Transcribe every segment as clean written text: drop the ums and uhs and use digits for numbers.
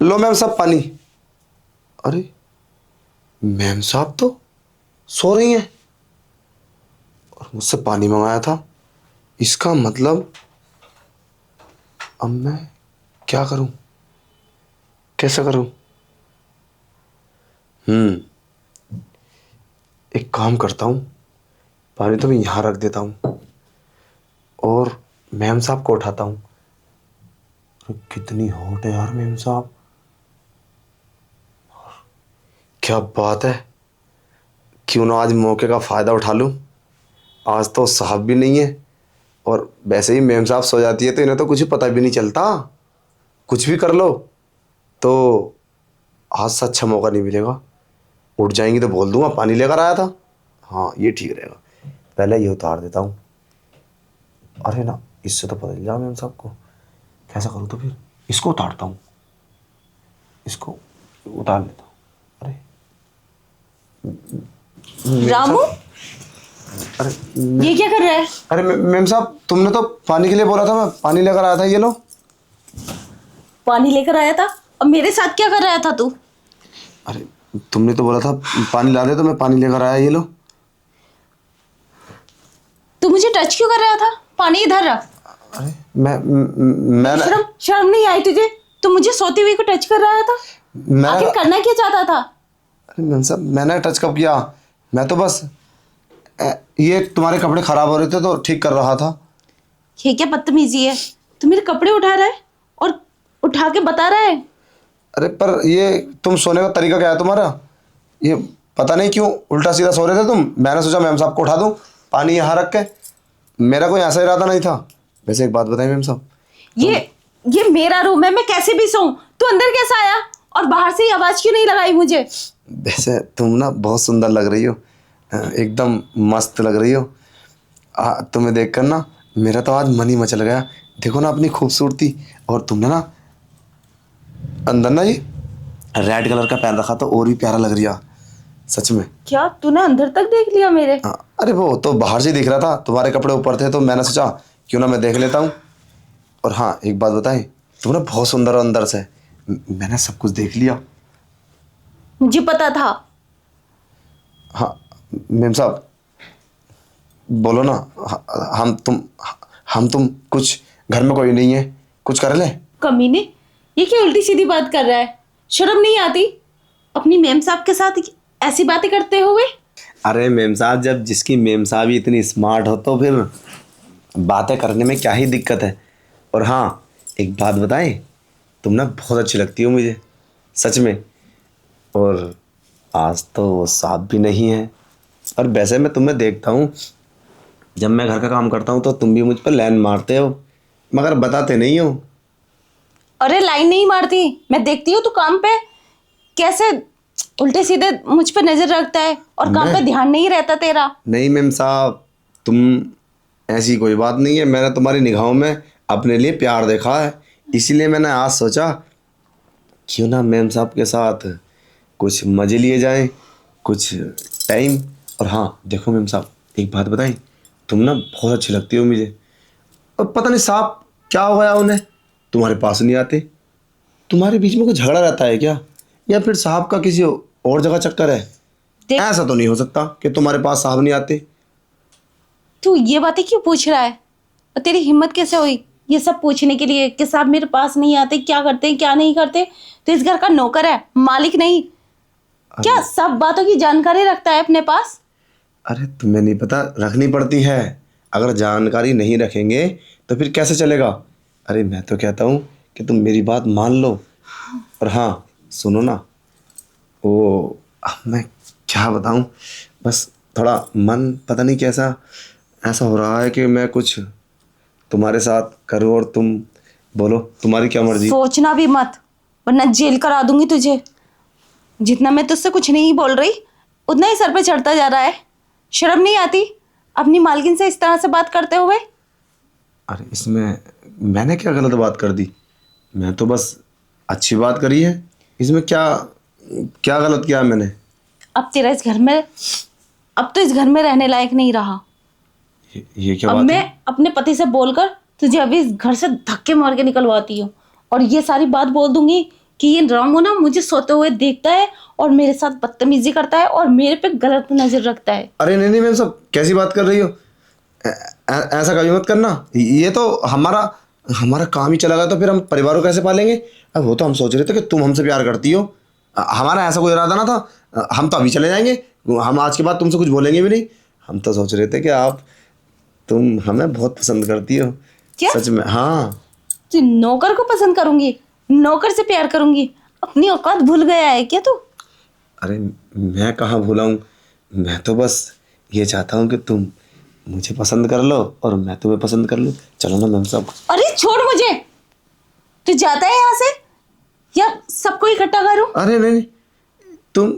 लो ma'am साहब पानी। अरे मैम साहब तो सो रही हैं और मुझसे पानी मंगाया था। इसका मतलब अब मैं क्या करूं, कैसे करूं? एक काम करता हूं, पानी तो मैं यहां रख देता हूं और मैम साहब को उठाता हूं। अरे कितनी हॉट है यार मैम साहब, क्या बात है। क्यों ना आज मौके का फ़ायदा उठा लूं। आज तो साहब भी नहीं है और वैसे ही मैम साहब सो जाती है तो इन्हें तो कुछ पता भी नहीं चलता। कुछ भी कर लो तो आज से अच्छा मौका नहीं मिलेगा। उठ जाएंगी तो बोल दूंगा पानी लेकर आया था। हाँ ये ठीक रहेगा, पहले ये उतार देता हूँ। अरे ना, इससे तो पता चल जाए मैम साहब को। कैसा करूँ तो फिर इसको उतारता हूँ, इसको उतार लेता हूँ। अरे मैम रामू, साहब, अरे ये क्या कर रहा है? अरे मैम साहब, तुमने तो पानी के लिए बोला था, मैं पानी लेकर आया था, ये लो। पानी लेकर आया था और मेरे साथ क्या कर रहा था तू? अरे तुमने तो बोला था पानी ला दे, तो मैं पानी लेकर आया, ये लो। तू मुझे टच क्यों कर रहा था? पानी इधर रख। अरे मैं शर्म शर्म नहीं आई तुझे? तू मुझे सोती हुई को टच कर रहा था। आखिर करना क्या चाहता था? अरे मैम साहब, मैंने टच कब किया? मैं तो बस ये तुम्हारे कपड़े खराब हो रहे थे तो ठीक कर रहा था। ये क्या बदतमीजी है? तू मेरे कपड़े उठा रहा है और उठा के बता रहा है। अरे पर ये तुम सोने का तरीका क्या है तुम्हारा? ये पता नहीं क्यों उल्टा सीधा सो रहे थे तुम। मैंने सोचा मैम साहब को उठा दूं, पानी यहाँ रख के। मेरा कोई ऐसा इरादा नहीं था। वैसे एक बात बताइए मैम साहब, ये ये मेरा रूम है, मैं कैसे भी सोऊं। तू अंदर कैसा आया और बाहर से ही आवाज क्यों नहीं लगाई मुझे? वैसे तुम ना बहुत सुंदर लग रही हो, एकदम मस्त लग रही हो। तुम्हें देखकर ना मेरा तो आज मन ही मचल गया। देखो ना अपनी खूबसूरती, और तुमने ना अंदर ना ये रेड कलर का पहन रखा तो और भी प्यारा लग रही है सच में। क्या तूने अंदर तक देख लिया मेरे? अरे वो तो बाहर से ही दिख रहा था, तुम्हारे कपड़े ऊपर थे तो मैंने सोचा क्यों ना मैं देख लेता हूँ। और हाँ एक बात बताएं, तुम ना बहुत सुंदर हो अंदर से। मैंने सब कुछ देख लिया। मुझे पता था। हाँ मैम साहब बोलो ना। हम तुम कुछ घर में कोई नहीं है, कुछ कर ले। कमीने, ये क्या उल्टी सीधी बात कर रहा है? शर्म नहीं आती अपनी मेम साहब के साथ ऐसी बातें करते हुए? अरे मेम साहब, जब जिसकी मेम साहब ही इतनी स्मार्ट हो तो फिर बातें करने में क्या ही दिक्कत है। और हाँ एक बात बताएं, तुम ना बहुत अच्छी लगती हो मुझे सच में। और आज तो वो साहब भी नहीं है। और वैसे मैं तुम्हें देखता हूँ, जब मैं घर का काम करता हूँ तो तुम भी मुझ पर लाइन मारते हो, मगर बताते नहीं हो। अरे लाइन नहीं मारती, मैं देखती हूँ तू काम पे कैसे उल्टे सीधे मुझ पे नजर रखता है और काम पे मैं ध्यान नहीं रहता तेरा। नहीं मैम साहब, तुम ऐसी कोई बात नहीं है। मैंने तुम्हारी निगाहों में अपने लिए प्यार देखा है, इसीलिए मैंने आज सोचा क्यों ना मैम साहब के साथ कुछ मज़े लिए जाएं, कुछ टाइम। और हाँ देखो मैम साहब, एक बात बताएं, तुम ना बहुत अच्छी लगती हो मुझे। और पता नहीं साहब क्या हो गया उन्हें, तुम्हारे पास नहीं आते। तुम्हारे बीच में कोई झगड़ा रहता है क्या, या फिर साहब का किसी और जगह चक्कर है? देख, ऐसा तो नहीं हो सकता कि तुम्हारे पास साहब नहीं आते। तू ये बातें क्यों पूछ रहा है? और तेरी हिम्मत कैसे हुई ये सब पूछने के लिए कि साहब मेरे पास नहीं आते, क्या करते हैं क्या नहीं करते? तो इस घर का नौकर है, मालिक नहीं। क्या सब बातों की जानकारी रखता है अपने पास? अरे तुम्हें नहीं पता, रखनी पड़ती है। अगर जानकारी नहीं रखेंगे तो फिर कैसे चलेगा। अरे मैं तो कहता हूँ कि तुम मेरी बात मान लो। और हाँ सुनो ना, वो अब मैं क्या बताऊँ, बस थोड़ा मन पता नहीं कैसा ऐसा हो रहा है कि मैं कुछ तुम्हारे साथ करूँ, और तुम बोलो तुम्हारी क्या मर्जी। सोचना भी मत, वरना जेल करा दूंगी तुझे। जितना मैं तुझसे कुछ नहीं बोल रही उतना ही सर पे चढ़ता जा रहा है। शर्म नहीं आती अपनी मालकिन से इस तरह से बात करते हुए? अरे इसमें मैंने क्या गलत बात कर दी? मैं तो बस अच्छी बात करी है। इसमें क्या क्या गलत किया है मैंने? अब तेरा इस घर में, अब तो इस घर में रहने लायक नहीं रहा। ये क्या अब बात मैं है? अपने पति से बोलकर तुझे अभी इस घर से धक्के मार के निकलवाती हूँ और ये सारी बात बोल दूंगी कि ये रामू ना मुझे सोते हुए देखता है और मेरे साथ बदतमीजी करता है और मेरे पे गलत नजर रखता है। अरे नहीं नहीं मैम साहब, कैसी बात कर रही हो? ऐसा कभी मत करना। ये तो हमारा हमारा काम ही चला गया तो फिर हम परिवार को कैसे पालेंगे? अब वो तो हम सोच रहे थे कि तुम हमसे प्यार करती हो। हमारा ऐसा कोई इरादा ना था। हम तो अभी चले जाएंगे। हम आज के बाद तुमसे कुछ बोलेंगे भी नहीं। हम तो सोच रहे थे कि तुम हमें बहुत पसंद करती हो। क्या? सच में? हाँ। तो नौकर को पसंद करूंगी, नौकर से प्यार करूंगी? अपनी औकात भूल गया है क्या तू? अरे मैं कहाँ भूला हूँ। मैं तो बस ये चाहता हूँ कि तुम मुझे पसंद कर लो और मैं तुम्हें पसंद कर लूँ। चलो ना मैम साहब। अरे छोड़ मुझे, तू जाता है यहाँ से या सबको इकट्ठा करूं? अरे नहीं नहीं, तुम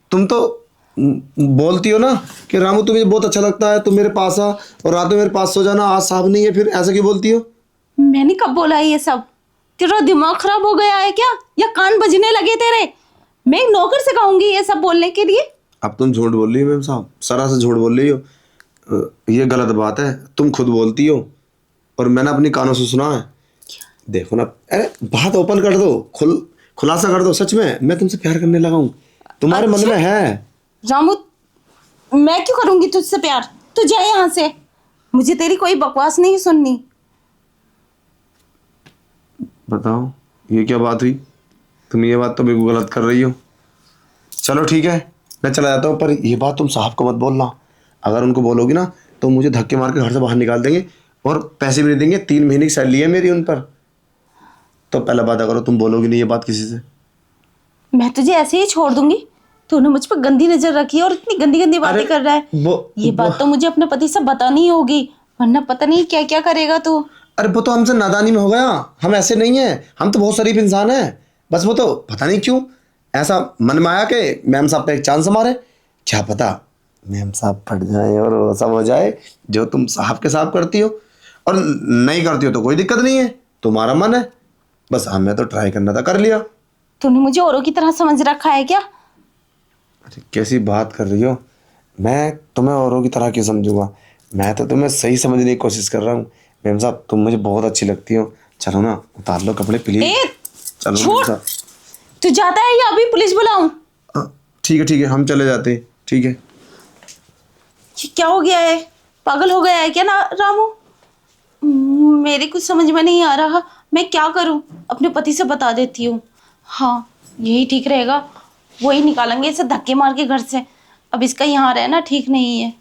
तुम तो बोलती हो ना कि रामू तुम्हें बहुत अच्छा लगता है, तुम मेरे पास आ और रात में मेरे पास सो जाना। आज साहब नहीं है, फिर ऐसा क्यों बोलती हो? मैंने कब बोला है ये सब? तेरा दिमाग खराब हो गया है क्या, या कान बजने लगे तेरे? मैं नौकर से कहूंगी ये सब बोलने के लिए? अब तुम झूठ बोल रही हो मैम साहब, सरासर झूठ बोल रही हो। ये गलत बात है, तुम खुद बोलती हो और मैंने अपनी कानों से सुना है। देखो ना, अरे बात ओपन कर दो, खुलासा कर दो। सच में मैं तुमसे प्यार करने लगा हूँ, तुम्हारे मन अच्छा? में है। रामू, मैं क्यों करूंगी तुझसे प्यार? तू जा यहाँ से, मुझे तेरी कोई बकवास नहीं सुननी। बताओ ये क्या बात हुई? तुम ये बात तो बिल्कुल गलत कर रही हो। चलो ठीक है, मैं चला जाता हूँ, पर ये बात तुम साहब को मत बोलना। अगर उनको बोलोगी ना तो मुझे धक्के मार के घर से बाहर निकाल देंगे और पैसे भी नहीं देंगे। 3 महीने की सैलरी है मेरी उन पर। तो पहला बात करो, तुम बोलोगी नहीं ये बात किसी से। मैं तुझे ऐसे ही छोड़ दूंगी? तूने मुझ पर गंदी नजर रखी है और इतनी गंदी गंदी बातें अरे कर रहा है। ये बात तो मुझे अपने पति से बतानी होगी, वरना पता नहीं क्या क्या करेगा तू। अरे वो तो हमसे नादानी में हो गया। हम ऐसे नहीं हैं, हम तो बहुत शरीफ इंसान हैं। बस वो तो पता नहीं क्यों ऐसा मन में आया कि मैम साहब पे एक चांस मारे। क्या पता मैम साहब फट जाए और वो सब हो जाए जो तुम साहब के साथ करती हो। और नहीं करती हो तो कोई दिक्कत नहीं है, तुम्हारा मन है। बस हमें तो ट्राई करना था, कर लिया। तूने मुझे औरों की तरह समझ रखा है क्या? अरे कैसी बात कर रही हो? मैं तुम्हें औरों की तरह क्यों समझूंगा? मैं तो तुम्हें सही समझने की कोशिश कर रहा हूँ। मैम साहब तुम मुझे बहुत अच्छी लगती हो। चलो ना, उतार लो कपड़े प्लीज। ए, चलो छोड़। मैम साहब। तू जाता है या अभी पुलिस बुलाऊं? ठीक है हम चले जाते हैं। ठीक है। ये क्या हो गया है? पागल हो गया है क्या ना रामू? मेरे कुछ समझ में नहीं आ रहा, मैं क्या करूं? अपने पति से बता देती हूँ। हाँ, यही ठीक रहेगा। वही निकालेंगे इसे धक्के मार के घर से। अब इसका यहाँ रहना ठीक नहीं है।